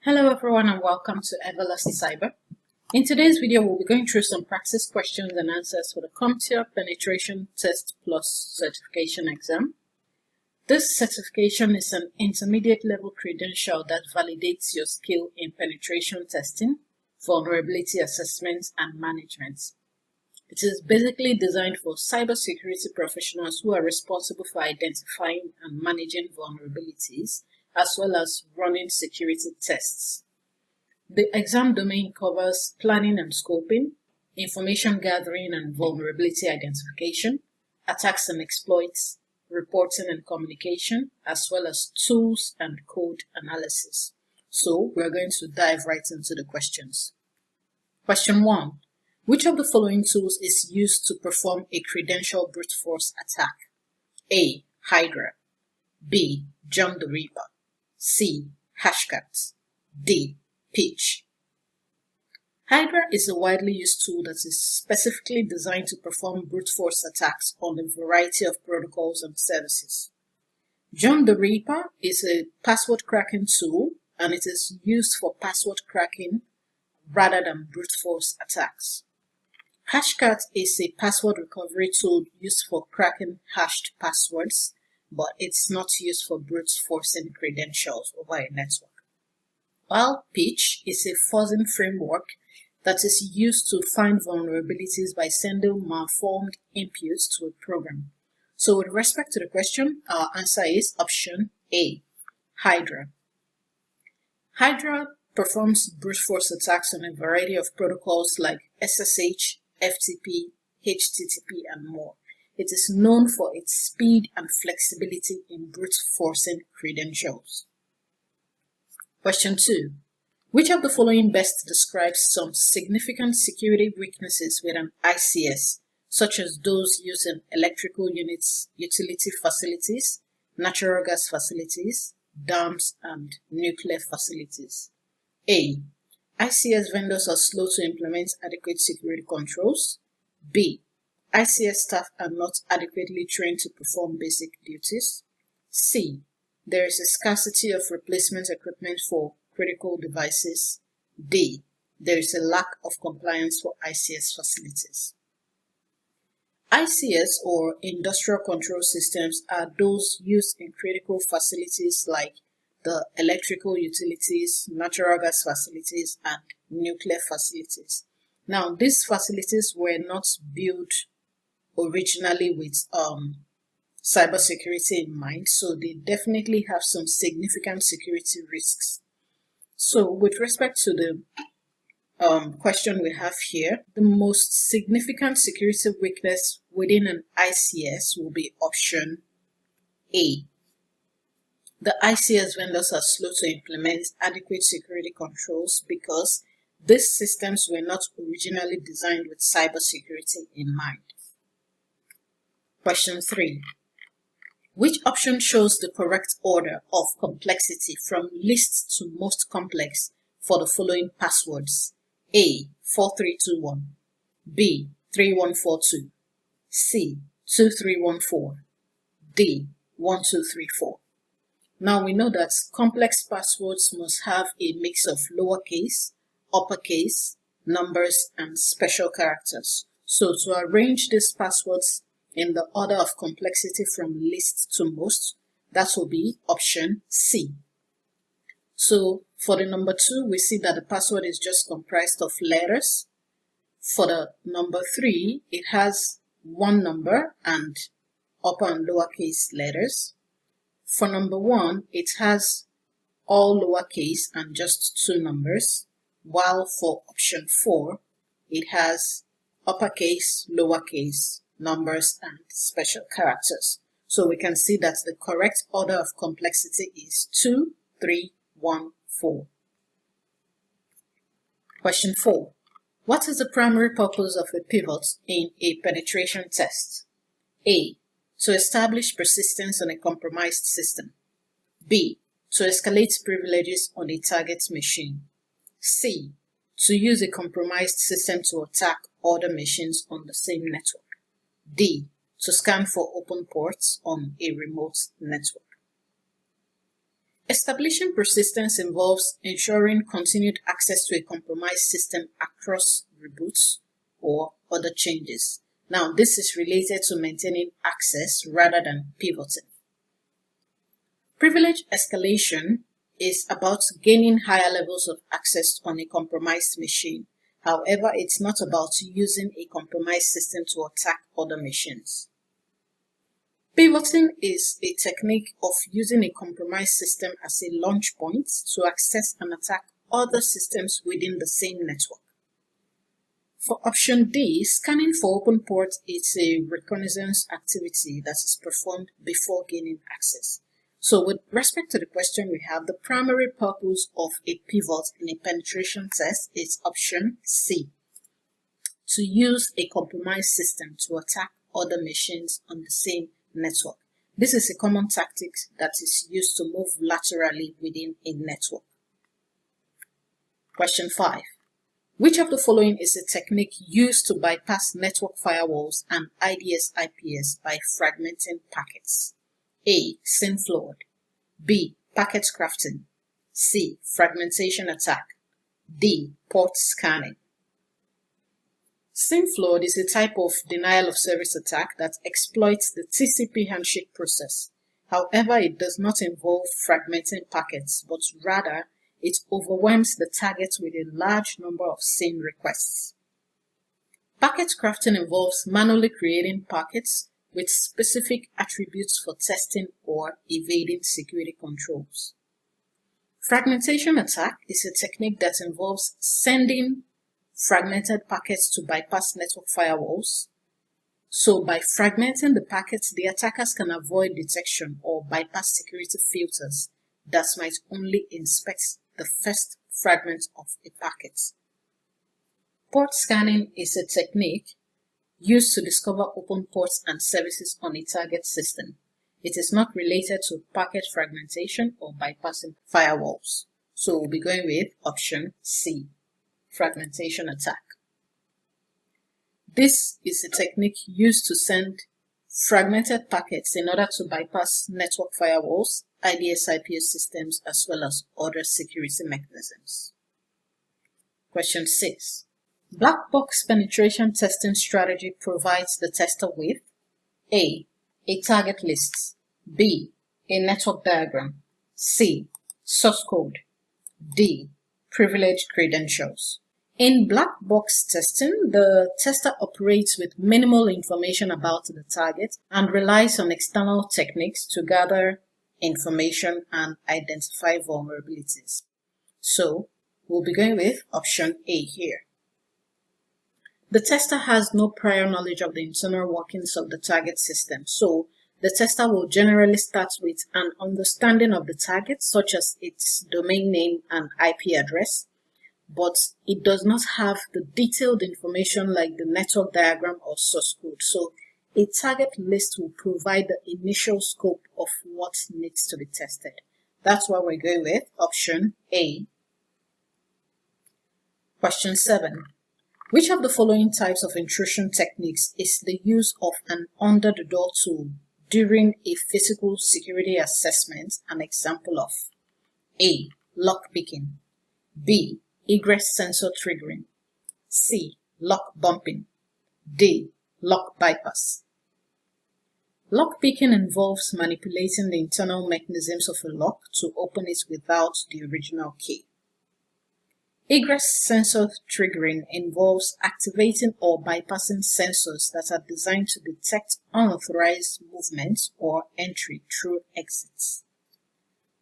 Hello everyone and welcome to EverlastCyber. In today's video, we'll be going through some practice questions and answers for the CompTIA Penetration Test Plus certification exam. This certification is an intermediate level credential that validates your skill in penetration testing, vulnerability assessment, and management. It is basically designed for cybersecurity professionals who are responsible for identifying and managing vulnerabilities, as well as running security tests. The exam domain covers planning and scoping, information gathering and vulnerability identification, attacks and exploits, reporting and communication, as well as tools and code analysis. So we're going to dive right into the questions. Question 1. Which of the following tools is used to perform a credential brute force attack? A. Hydra. B. John the Ripper. C. Hashcat. D. Pitch. Hydra is a widely used tool that is specifically designed to perform brute force attacks on a variety of protocols and services. John the Ripper is a password cracking tool, and it is used for password cracking rather than brute force attacks. Hashcat is a password recovery tool used for cracking hashed passwords, but it's not used for brute forcing credentials over a network. While Pitch is a fuzzing framework that is used to find vulnerabilities by sending malformed inputs to a program. So with respect to the question, our answer is option A, Hydra. Hydra performs brute force attacks on a variety of protocols like SSH, FTP, HTTP, and more. It is known for its speed and flexibility in brute forcing credentials. Question 2. Which of the following best describes some significant security weaknesses with an ICS, such as those used in electrical units, utility facilities, natural gas facilities, dams, and nuclear facilities? A. ICS vendors are slow to implement adequate security controls. B. ICS staff are not adequately trained to perform basic duties. C. There is a scarcity of replacement equipment for critical devices. D. There is a lack of compliance for ICS facilities. ICS, or industrial control systems, are those used in critical facilities like the electrical utilities, natural gas facilities, and nuclear facilities. Now, these facilities were not built originally with cybersecurity in mind, so they definitely have some significant security risks. So with respect to the question we have here, the most significant security weakness within an ICS will be option A. The ICS vendors are slow to implement adequate security controls because these systems were not originally designed with cybersecurity in mind. Question 3. Which option shows the correct order of complexity from least to most complex for the following passwords? A. 4321. B. 3142. C. 2314. D. 1234. Now we know that complex passwords must have a mix of lowercase, uppercase, numbers, and special characters. So to arrange these passwords in the order of complexity from least to most, that will be option C. So for the number 2, we see that the password is just comprised of letters. For the number 3, it has one number and upper and lowercase letters. For number 1, it has all lowercase and just 2 numbers, while for option 4, it has uppercase, lowercase, numbers, and special characters. So we can see that the correct order of complexity is 2, 3, 1, 4. Question 4. What is the primary purpose of a pivot in a penetration test? A. To establish persistence on a compromised system. B. To escalate privileges on a target machine. C. To use a compromised system to attack other machines on the same network. D. To scan for open ports on a remote network. Establishing persistence involves ensuring continued access to a compromised system across reboots or other changes. Now, this is related to maintaining access rather than pivoting. Privilege escalation is about gaining higher levels of access on a compromised machine. However, it's not about using a compromised system to attack other machines. Pivoting is a technique of using a compromised system as a launch point to access and attack other systems within the same network. For option D, scanning for open ports is a reconnaissance activity that is performed before gaining access. So with respect to the question we have, the primary purpose of a pivot in a penetration test is option C, to use a compromised system to attack other machines on the same network. This is a common tactic that is used to move laterally within a network. Question 5. Which of the following is a technique used to bypass network firewalls and IDS/IPS by fragmenting packets? A. SIM flood. B. Packet crafting. C. Fragmentation attack. D. Port scanning. SIM flood is a type of denial of service attack that exploits the TCP handshake process. However, it does not involve fragmenting packets, but rather it overwhelms the target with a large number of SIM requests. Packet crafting involves manually creating packets with specific attributes for testing or evading security controls. Fragmentation attack is a technique that involves sending fragmented packets to bypass network firewalls. So by fragmenting the packets, the attackers can avoid detection or bypass security filters that might only inspect the first fragment of a packet. Port scanning is a technique used to discover open ports and services on a target system. It is not related to packet fragmentation or bypassing firewalls. So we'll be going with option C, fragmentation attack. This is a technique used to send fragmented packets in order to bypass network firewalls, IDS/IPS systems, as well as other security mechanisms. Question 6. Black box penetration testing strategy provides the tester with A. A target list. B. A network diagram. C. Source code. D. Privileged credentials. In black box testing, the tester operates with minimal information about the target and relies on external techniques to gather information and identify vulnerabilities. So, we'll be going with option A here. The tester has no prior knowledge of the internal workings of the target system, so the tester will generally start with an understanding of the target, such as its domain name and IP address, but it does not have the detailed information like the network diagram or source code. So a target list will provide the initial scope of what needs to be tested. That's why we're going with option A. Question 7. Which of the following types of intrusion techniques is the use of an under-the-door tool during a physical security assessment an example of? A. Lock picking. B. Egress sensor triggering. C. Lock bumping. D. Lock bypass. Lock picking involves manipulating the internal mechanisms of a lock to open it without the original key. Egress sensor triggering involves activating or bypassing sensors that are designed to detect unauthorized movement or entry through exits.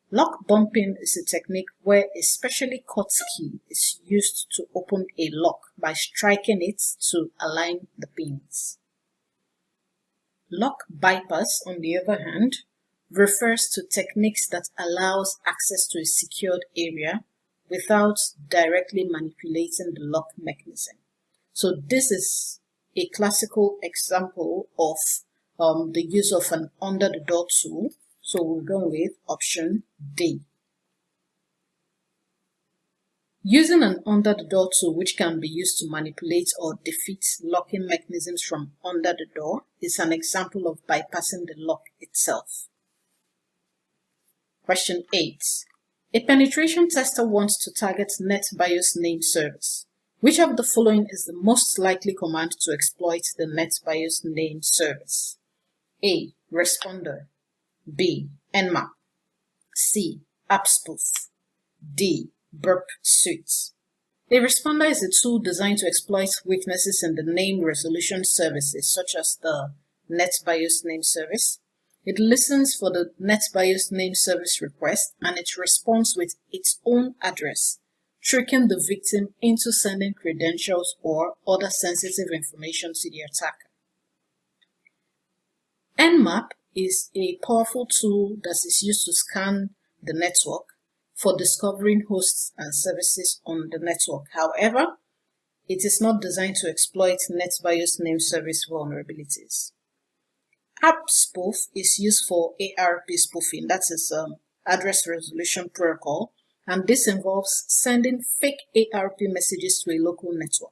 Lock bumping is a technique where a specially cut key is used to open a lock by striking it to align the pins. Lock bypass, on the other hand, refers to techniques that allows access to a secured area without directly manipulating the lock mechanism. So this is a classical example of the use of an under-the-door tool. So we'll go with option D. Using an under-the-door tool which can be used to manipulate or defeat locking mechanisms from under the door is an example of bypassing the lock itself. Question 8. A penetration tester wants to target NetBIOS name service. Which of the following is the most likely command to exploit the NetBIOS name service? A. Responder. B. Nmap. C. AppSpoof. D. Burp Suite. A responder is a tool designed to exploit weaknesses in the name resolution services, such as the NetBIOS name service. It listens for the NetBIOS name service request and it responds with its own address, tricking the victim into sending credentials or other sensitive information to the attacker. Nmap is a powerful tool that is used to scan the network for discovering hosts and services on the network. However, it is not designed to exploit NetBIOS name service vulnerabilities. AppSpoof is used for ARP spoofing, that is address resolution protocol, and this involves sending fake ARP messages to a local network.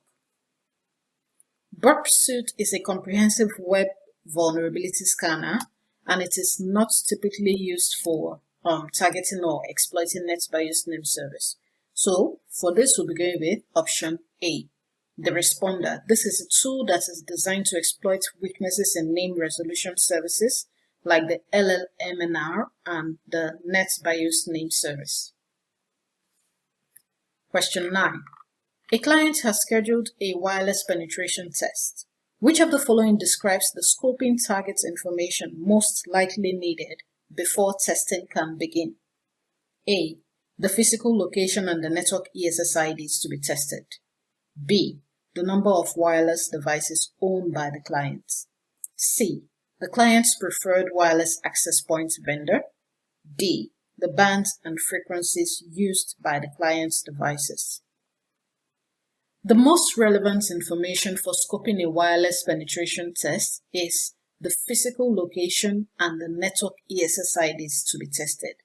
Burp Suite is a comprehensive web vulnerability scanner, and it is not typically used for targeting or exploiting NetBIOS name service. So for this, we'll be going with option A, the responder. This is a tool that is designed to exploit weaknesses in name resolution services like the LLMNR and the NetBIOS name service. Question 9. A client has scheduled a wireless penetration test. Which of the following describes the scoping target information most likely needed before testing can begin? A. The physical location and the network ESSIDs to be tested. B. The number of wireless devices owned by the client. C. The client's preferred wireless access point vendor. D. The bands and frequencies used by the client's devices. The most relevant information for scoping a wireless penetration test is the physical location and the network ESSIDs to be tested.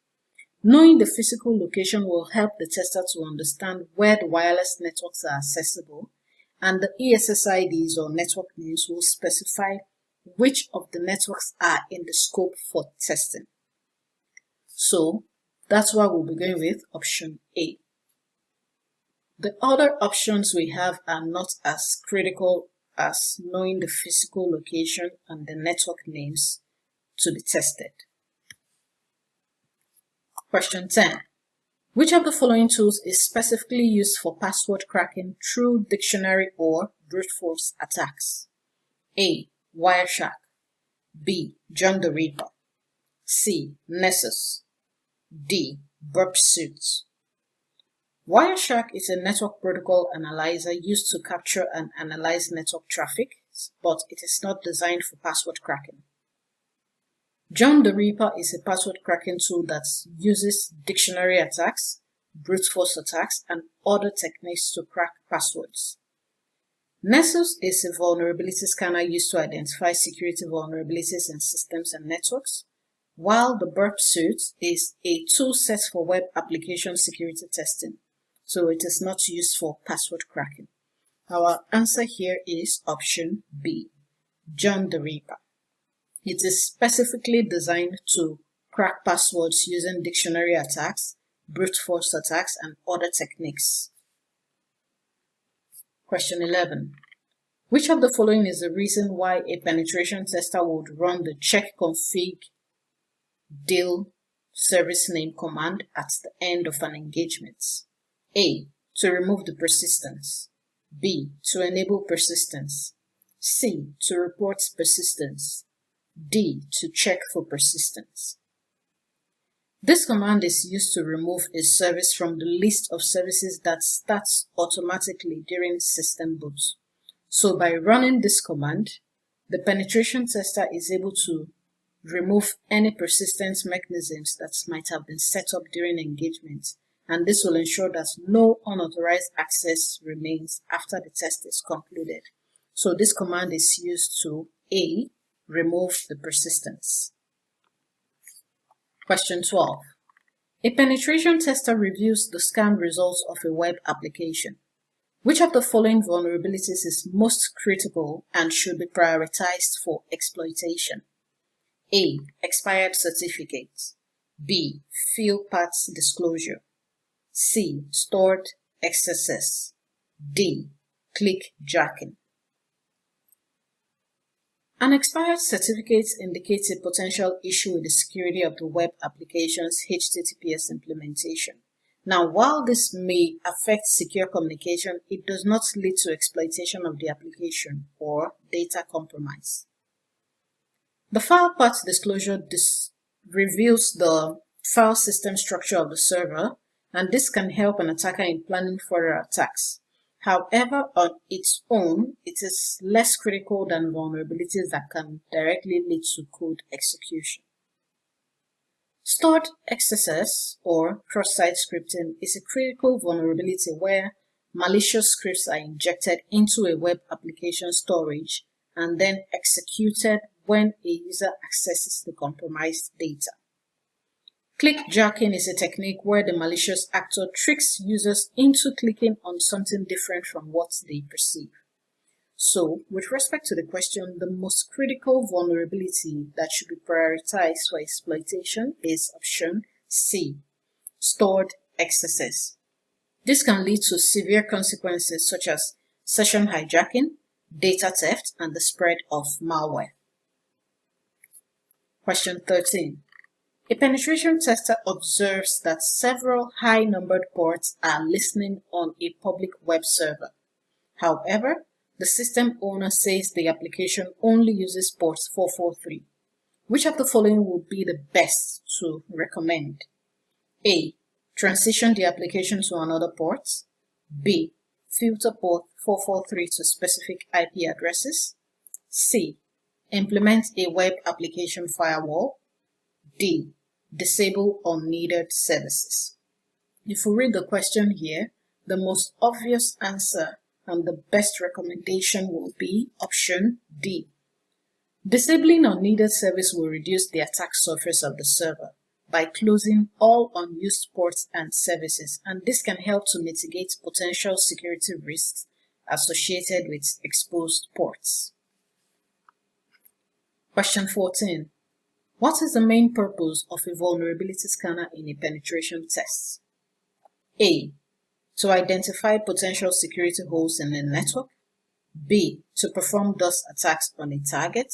Knowing the physical location will help the tester to understand where the wireless networks are accessible, and the ESSIDs or network names will specify which of the networks are in the scope for testing. So that's why we'll be going with option A. The other options we have are not as critical as knowing the physical location and the network names to be tested. Question 10. Which of the following tools is specifically used for password cracking through dictionary or brute force attacks? A. Wireshark. B. John the Ripper. C. Nessus. D. Burp Suite. Wireshark is a network protocol analyzer used to capture and analyze network traffic, but it is not designed for password cracking. John the Ripper is a password cracking tool that uses dictionary attacks, brute force attacks, and other techniques to crack passwords. Nessus is a vulnerability scanner used to identify security vulnerabilities in systems and networks, while the Burp Suite is a tool set for web application security testing, so it is not used for password cracking. Our answer here is option B, John the Ripper. It is specifically designed to crack passwords using dictionary attacks, brute force attacks, and other techniques. Question 11. Which of the following is the reason why a penetration tester would run the check config deal service name command at the end of an engagement? A. To remove the persistence. B. To enable persistence. C. To report persistence. D. To check for persistence. This command is used to remove a service from the list of services that starts automatically during system boot. So by running this command, the penetration tester is able to remove any persistence mechanisms that might have been set up during engagement, and this will ensure that no unauthorized access remains after the test is concluded. So this command is used to A. Remove the persistence. Question 12. A penetration tester reviews the scan results of a web application. Which of the following vulnerabilities is most critical and should be prioritized for exploitation? A. Expired certificates. B. Field paths disclosure. C. Stored excesses. D. clickjacking. An expired certificate indicates a potential issue with the security of the web application's HTTPS implementation. Now, while this may affect secure communication, it does not lead to exploitation of the application or data compromise. The file path disclosure reveals the file system structure of the server, and this can help an attacker in planning further attacks. However, on its own, it is less critical than vulnerabilities that can directly lead to code execution. Stored excesses or cross-site scripting is a critical vulnerability where malicious scripts are injected into a web application storage and then executed when a user accesses the compromised data. Clickjacking is a technique where the malicious actor tricks users into clicking on something different from what they perceive. So, with respect to the question, the most critical vulnerability that should be prioritized for exploitation is option C, stored excesses. This can lead to severe consequences such as session hijacking, data theft, and the spread of malware. Question 13. A penetration tester observes that several high-numbered ports are listening on a public web server. However, the system owner says the application only uses port 443. Which of the following would be the best to recommend? A. Transition the application to another port. B. Filter port 443 to specific IP addresses. C. Implement a web application firewall. D. Disable unneeded services. If we read the question here, the most obvious answer and the best recommendation will be option D. Disabling unneeded service will reduce the attack surface of the server by closing all unused ports and services, and this can help to mitigate potential security risks associated with exposed ports. Question 14. What is the main purpose of a vulnerability scanner in a penetration test? A. To identify potential security holes in the network. B. To perform DOS attacks on a target.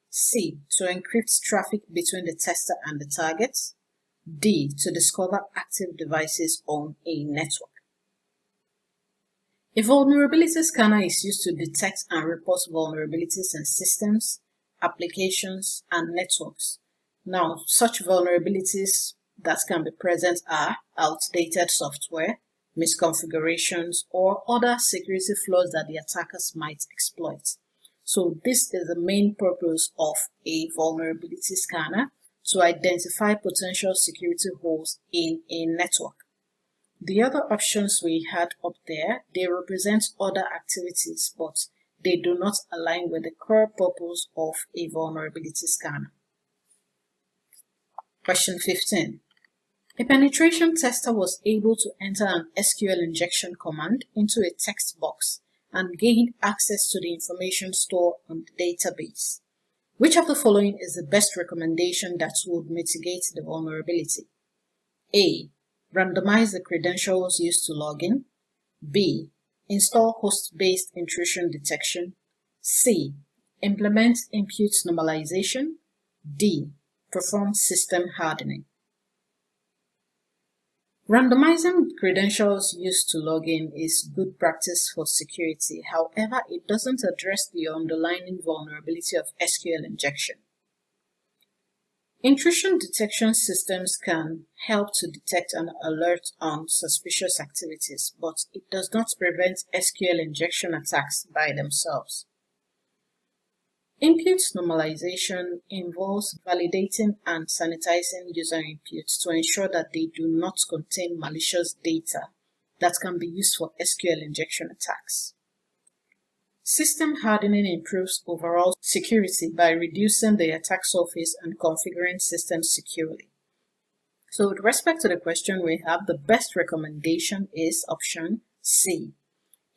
C. To encrypt traffic between the tester and the target. D. To discover active devices on a network. A vulnerability scanner is used to detect and report vulnerabilities in systems, applications, and networks. Now, such vulnerabilities that can be present are outdated software, misconfigurations, or other security flaws that the attackers might exploit. So this is the main purpose of a vulnerability scanner, to identify potential security holes in a network. The other options we had up there, they represent other activities, but they do not align with the core purpose of a vulnerability scanner. Question 15. A penetration tester was able to enter an SQL injection command into a text box and gain access to the information stored on the database. Which of the following is the best recommendation that would mitigate the vulnerability? A. Randomize the credentials used to log in. B. Install host-based intrusion detection. C. Implement impute normalization. D. Perform system hardening. Randomizing credentials used to log in is good practice for security. However, it doesn't address the underlying vulnerability of SQL injection. Intrusion detection systems can help to detect and alert on suspicious activities, but it does not prevent SQL injection attacks by themselves. Impute normalization involves validating and sanitizing user inputs to ensure that they do not contain malicious data that can be used for SQL injection attacks. System hardening improves overall security by reducing the attack surface and configuring systems securely. So with respect to the question we have, the best recommendation is option C,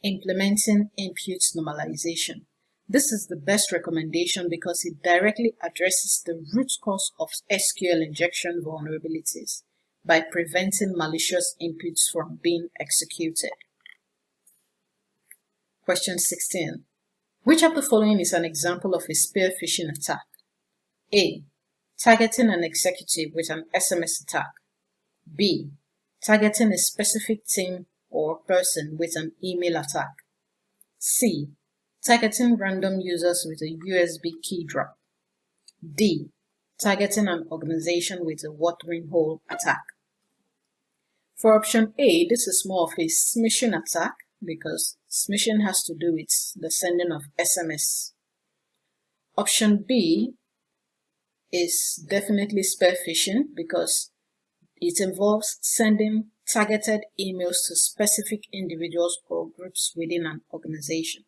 implementing impute normalization. This is the best recommendation because it directly addresses the root cause of SQL injection vulnerabilities by preventing malicious inputs from being executed. Question 16. Which of the following is an example of a spear phishing attack? A. Targeting an executive with an SMS attack. B. Targeting a specific team or person with an email attack. C. Targeting random users with a USB key drop. D. Targeting an organization with a watering hole attack. For option A, this is more of a smishing attack because smishing has to do with the sending of SMS. Option B is definitely spear phishing because it involves sending targeted emails to specific individuals or groups within an organization.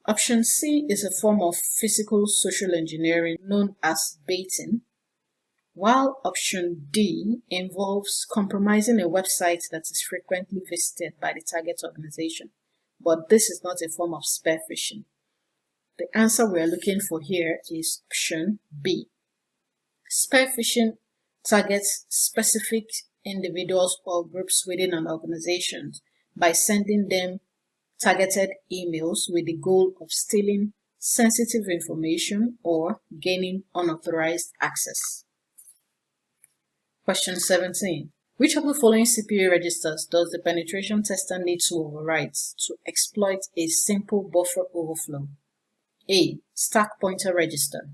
Option C is a form of physical social engineering known as baiting, while option D involves compromising a website that is frequently visited by the target organization, but this is not a form of spear phishing. The answer we are looking for here is option B. Spear phishing targets specific individuals or groups within an organization by sending them targeted emails with the goal of stealing sensitive information or gaining unauthorized access. Question 17. Which of the following CPU registers does the penetration tester need to overwrite to exploit a simple buffer overflow? A. Stack pointer register.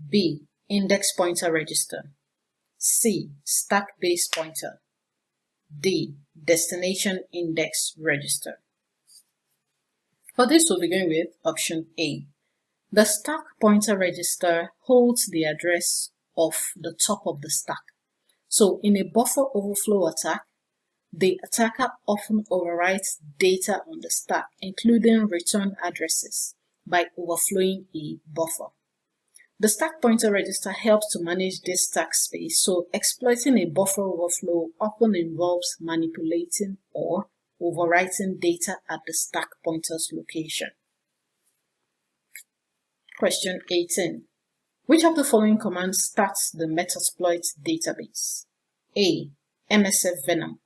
B. Index pointer register. C. Stack base pointer. D. Destination index register. For this, we'll begin with option A. The stack pointer register holds the address of the top of the stack. So in a buffer overflow attack, the attacker often overwrites data on the stack, including return addresses, by overflowing a buffer. The stack pointer register helps to manage this stack space, so exploiting a buffer overflow often involves manipulating or overwriting data at the stack pointer's location. Question 18. Which of the following commands starts the Metasploit database? A. MSF Venom.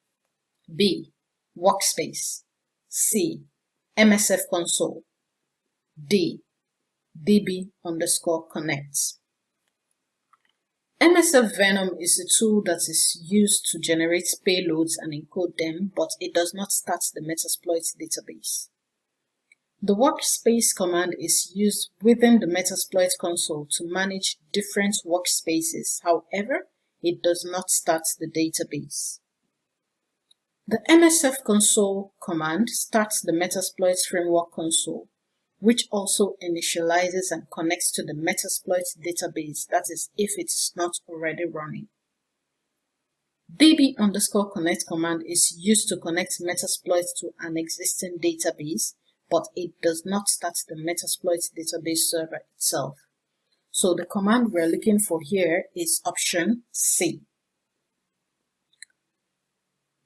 B. Workspace. C. MSF Console. D. DB_connect. MSF Venom is a tool that is used to generate payloads and encode them, but it does not start the Metasploit database. The Workspace command is used within the Metasploit console to manage different workspaces. However, it does not start the database. The MSF console command starts the Metasploit framework console, which also initializes and connects to the Metasploit database, that is, if it is not already running. DB_connect command is used to connect Metasploit to an existing database, but it does not start the Metasploit database server itself. So the command we're looking for here is option C.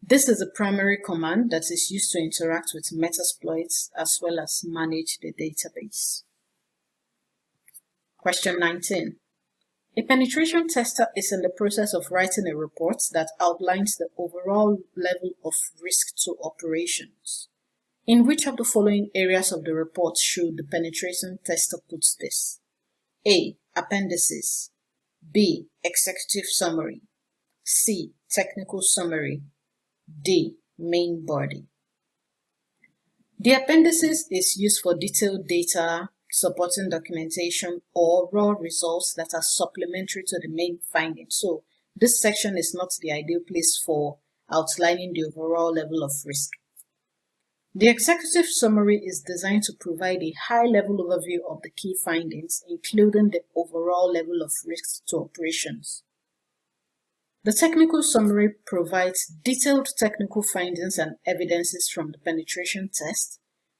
This is a primary command that is used to interact with Metasploit as well as manage the database. Question 19. A penetration tester is in the process of writing a report that outlines the overall level of risk to operations. In which of the following areas of the report should the penetration tester put this? A. Appendices. B. Executive summary. C. Technical summary. D. Main body. The appendices is used for detailed data, supporting documentation, or raw results that are supplementary to the main findings. So this section is not the ideal place for outlining the overall level of risk. The executive summary is designed to provide a high-level overview of the key findings, including the overall level of risk to operations. The technical summary provides detailed technical findings and evidences from the penetration test,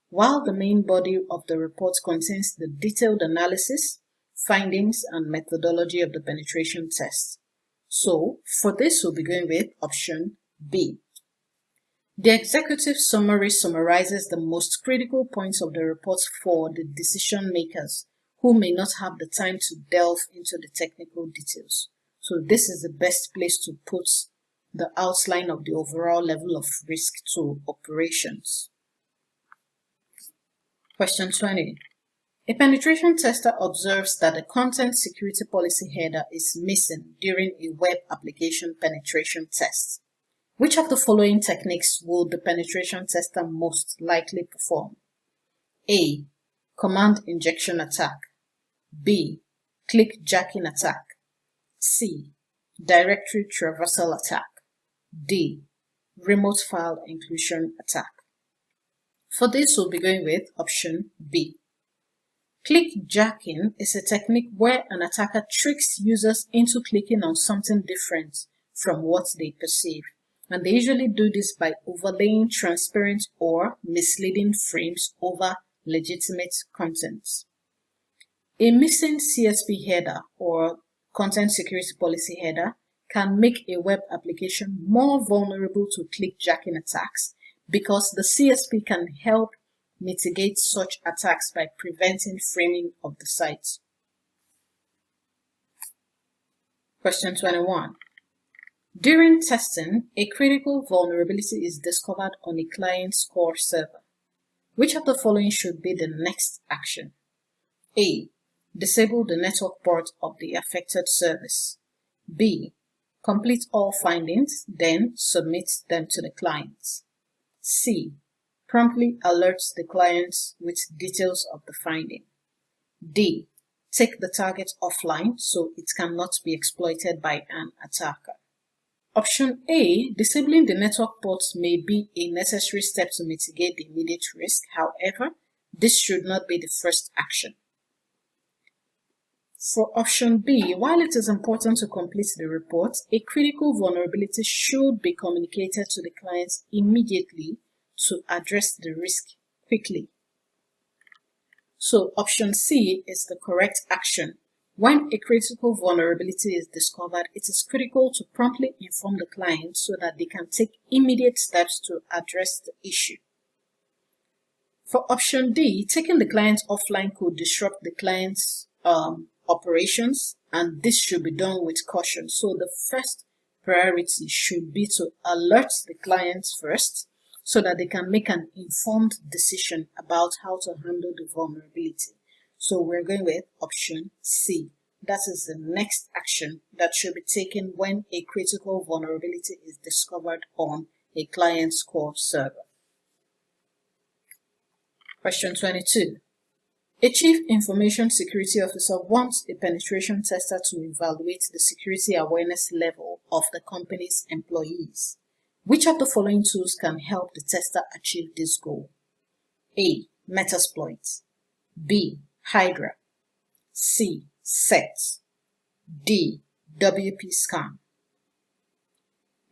while the main body of the report contains the detailed analysis, findings, and methodology of the penetration test. So, for this, we'll be going with option B. The executive summary summarizes the most critical points of the report for the decision makers who may not have the time to delve into the technical details. So this is the best place to put the outline of the overall level of risk to operations. Question 20. A penetration tester observes that the content security policy header is missing during a web application penetration test. Which of the following techniques will the penetration tester most likely perform? A. Command injection attack. B. Clickjacking attack. C. Directory traversal attack. D. Remote file inclusion attack. For this, we'll be going with option B. Clickjacking is a technique where an attacker tricks users into clicking on something different from what they perceive, and they usually do this by overlaying transparent or misleading frames over legitimate content. A missing CSP header or content security policy header can make a web application more vulnerable to clickjacking attacks because the CSP can help mitigate such attacks by preventing framing of the site. Question 21. During testing, a critical vulnerability is discovered on a client's core server. Which of the following should be the next action? A. Disable the network port of the affected service. B. Complete all findings, then submit them to the client. C. Promptly alert the client with details of the finding. D. Take the target offline so it cannot be exploited by an attacker. Option A, disabling the network ports may be a necessary step to mitigate the immediate risk. However, this should not be the first action. For option B, while it is important to complete the report, a critical vulnerability should be communicated to the client immediately to address the risk quickly. So option C is the correct action. When a critical vulnerability is discovered, it is critical to promptly inform the client so that they can take immediate steps to address the issue. For option D, taking the client offline could disrupt the client's operations, and this should be done with caution. So the first priority should be to alert the client first so that they can make an informed decision about how to handle the vulnerability. So we're going with option C. That is the next action that should be taken when a critical vulnerability is discovered on a client's core server. Question 22. A Chief Information Security Officer wants a penetration tester to evaluate the security awareness level of the company's employees. Which of the following tools can help the tester achieve this goal? A. Metasploit. B. Hydra. C. SET. D. WP Scan.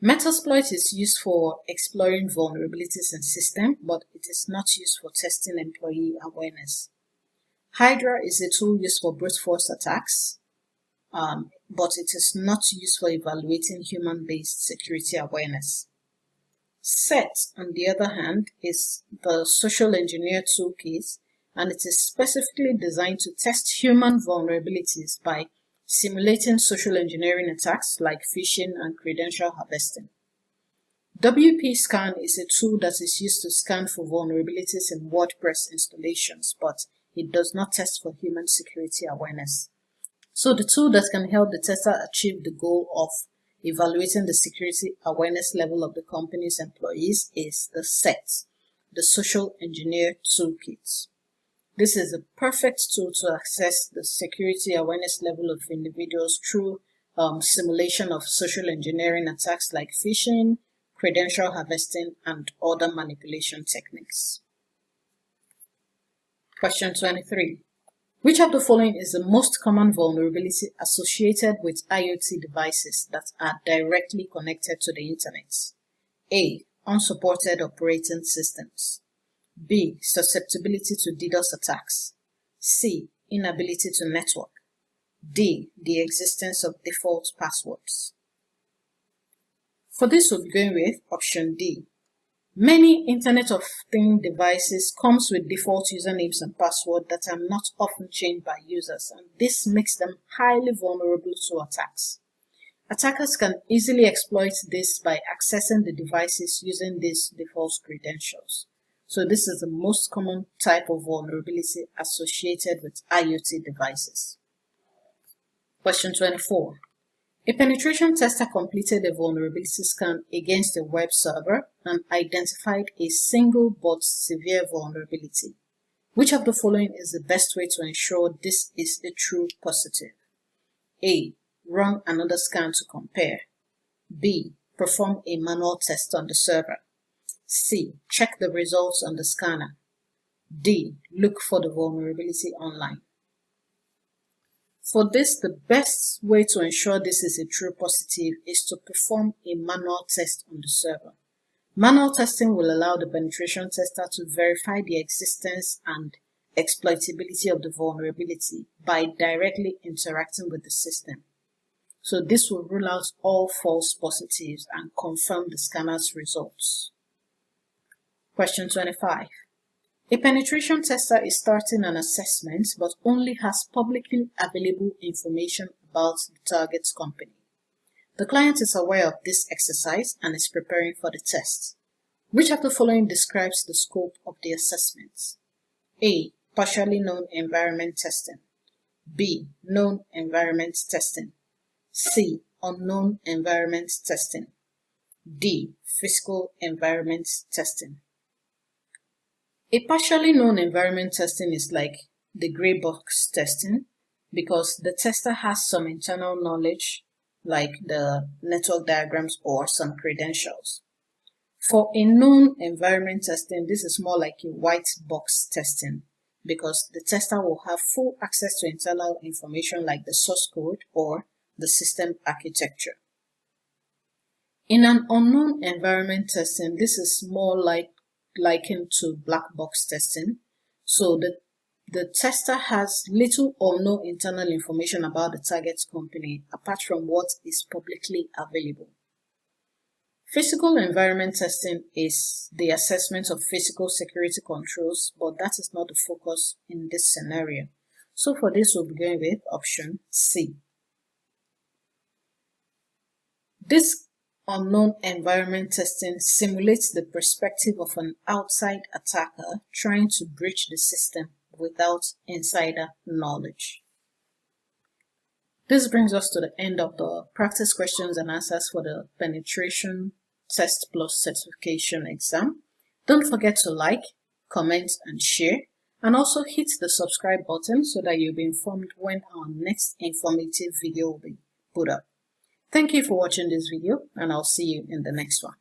Metasploit is used for exploring vulnerabilities in system, but it is not used for testing employee awareness. Hydra is a tool used for brute force attacks, but it is not used for evaluating human-based security awareness. SET, on the other hand, is the social engineer toolkit, and it is specifically designed to test human vulnerabilities by simulating social engineering attacks like phishing and credential harvesting. WP Scan is a tool that is used to scan for vulnerabilities in WordPress installations, but it does not test for human security awareness. So the tool that can help the tester achieve the goal of evaluating the security awareness level of the company's employees is the SET, the Social Engineer Toolkit. This is a perfect tool to assess the security awareness level of individuals through simulation of social engineering attacks like phishing, credential harvesting, and other manipulation techniques. Question 23. Which of the following is the most common vulnerability associated with IoT devices that are directly connected to the internet? A. Unsupported operating systems. B. Susceptibility to DDoS attacks. C. Inability to network. D. The existence of default passwords. For this, we'll be going with option D. Many Internet of Things devices comes with default usernames and passwords that are not often changed by users, and this makes them highly vulnerable to attacks. Attackers can easily exploit this by accessing the devices using these default credentials. So this is the most common type of vulnerability associated with IoT devices. Question 24. A penetration tester completed a vulnerability scan against a web server and identified a single but severe vulnerability. Which of the following is the best way to ensure this is a true positive? A. Run another scan to compare. B. Perform a manual test on the server. C. Check the results on the scanner. D. Look for the vulnerability online. For this, the best way to ensure this is a true positive is to perform a manual test on the server. Manual testing will allow the penetration tester to verify the existence and exploitability of the vulnerability by directly interacting with the system. So this will rule out all false positives and confirm the scanner's results. Question 25. A penetration tester is starting an assessment but only has publicly available information about the target company. The client is aware of this exercise and is preparing for the test. Which of the following describes the scope of the assessment? A. Partially known environment testing. B. Known environment testing. C. Unknown environment testing. D. Physical environment testing. A partially known environment testing is like the gray box testing because the tester has some internal knowledge like the network diagrams or some credentials. For a known environment testing, this is more like a white box testing because the tester will have full access to internal information like the source code or the system architecture. In an unknown environment testing, this is more likened to black box testing. So the tester has little or no internal information about the target company apart from what is publicly available. Physical environment testing is the assessment of physical security controls, but that is not the focus in this scenario. So for this, we'll be going with option C. This unknown environment testing simulates the perspective of an outside attacker trying to breach the system without insider knowledge. This brings us to the end of the practice questions and answers for the penetration test plus certification exam. Don't forget to like, comment, and share, and also hit the subscribe button so that you'll be informed when our next informative video will be put up. Thank you for watching this video, and I'll see you in the next one.